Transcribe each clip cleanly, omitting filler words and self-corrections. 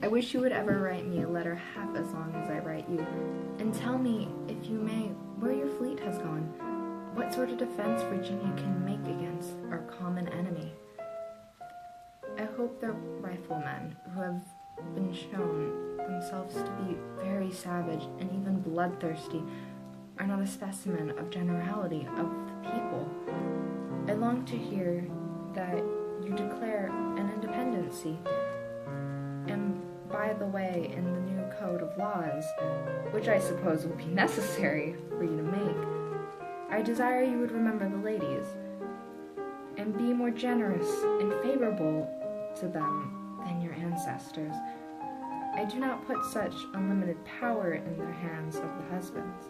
I wish you would ever write me a letter half as long as I write you, and tell me, if you may, where your fleet has gone, what sort of defense Virginia can make against our common enemy. I hope the riflemen, who have been shown themselves to be very savage and even bloodthirsty, are not a specimen of generality of the people. I long to hear that you declare an independency, and by the way, in the new code of laws, which I suppose will be necessary for you to make, I desire you would remember the ladies, and be more generous and favorable to them than your ancestors. I do not put such unlimited power in their hands of the husbands.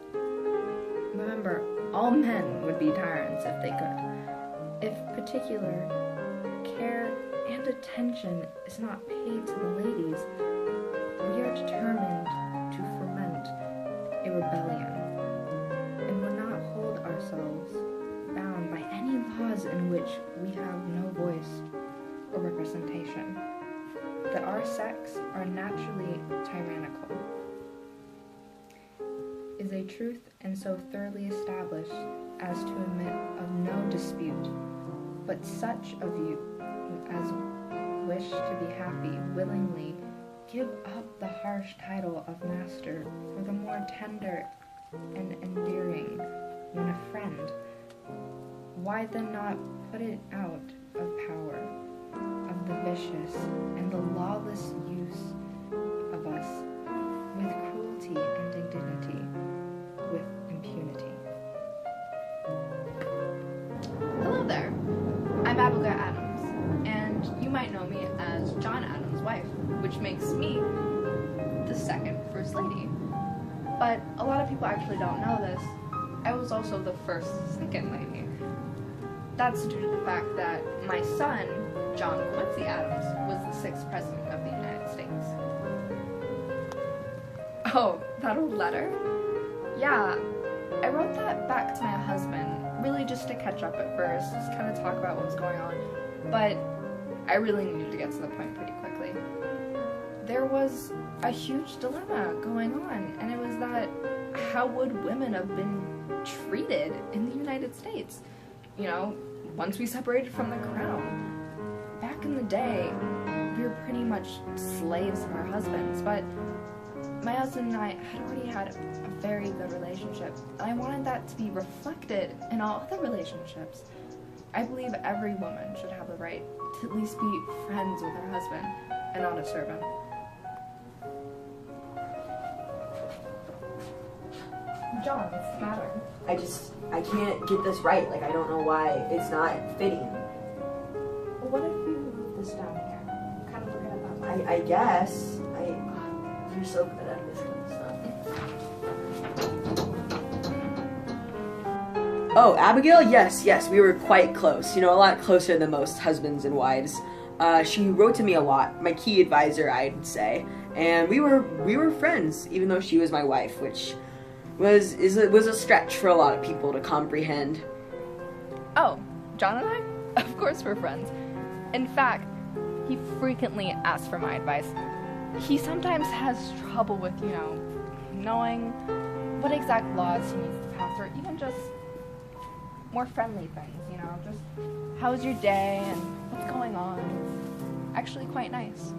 Remember, all men would be tyrants if they could. If particular care and attention is not paid to the ladies, we are determined to ferment a rebellion, and will not hold ourselves bound by any laws in which we have no voice or representation, that our sex are naturally tyrannical, is a truth and so thoroughly established as to admit of no dispute, but such of you as wish to be happy willingly give up the harsh title of master for the more tender and endearing one of friend. Why then not put it out of power of the vicious and the lawless use of us with cruelty and indignity, with impunity? Hello there, I'm Abigail Adams, and you might know me as John Adams' wife, which makes me the second First Lady. But a lot of people actually don't know this. I was also the first Second Lady. That's due to the fact that my son, John Quincy Adams, was the 6th President of the United States. Oh, that old letter? Yeah, I wrote that back to my husband, really just to catch up at first, just kind of talk about what was going on, but I really needed to get to the point pretty quickly. There was a huge dilemma going on, and it was that how would women have been treated in the United States? You know, once we separated from the crown. Back in the day, we were pretty much slaves of our husbands, but my husband and I had already had a very good relationship, and I wanted that to be reflected in all other relationships. I believe every woman should have the right to at least be friends with her husband and not a servant. John, what's the matter? I can't get this right. Like, I don't know why it's not fitting. Well, what if we move this down here? Kind of forget about that. I guess. You're so good at this kind of stuff. Oh, Abigail? Yes, we were quite close. You know, a lot closer than most husbands and wives. She wrote to me a lot, my key advisor, I'd say. And we were friends, even though she was my wife, which was a stretch for a lot of people to comprehend. Oh, John and I? Of course we're friends. In fact, he frequently asks for my advice. He sometimes has trouble with, knowing what exact laws he needs to pass, or even just more friendly things, just how's your day and what's going on. It's actually quite nice.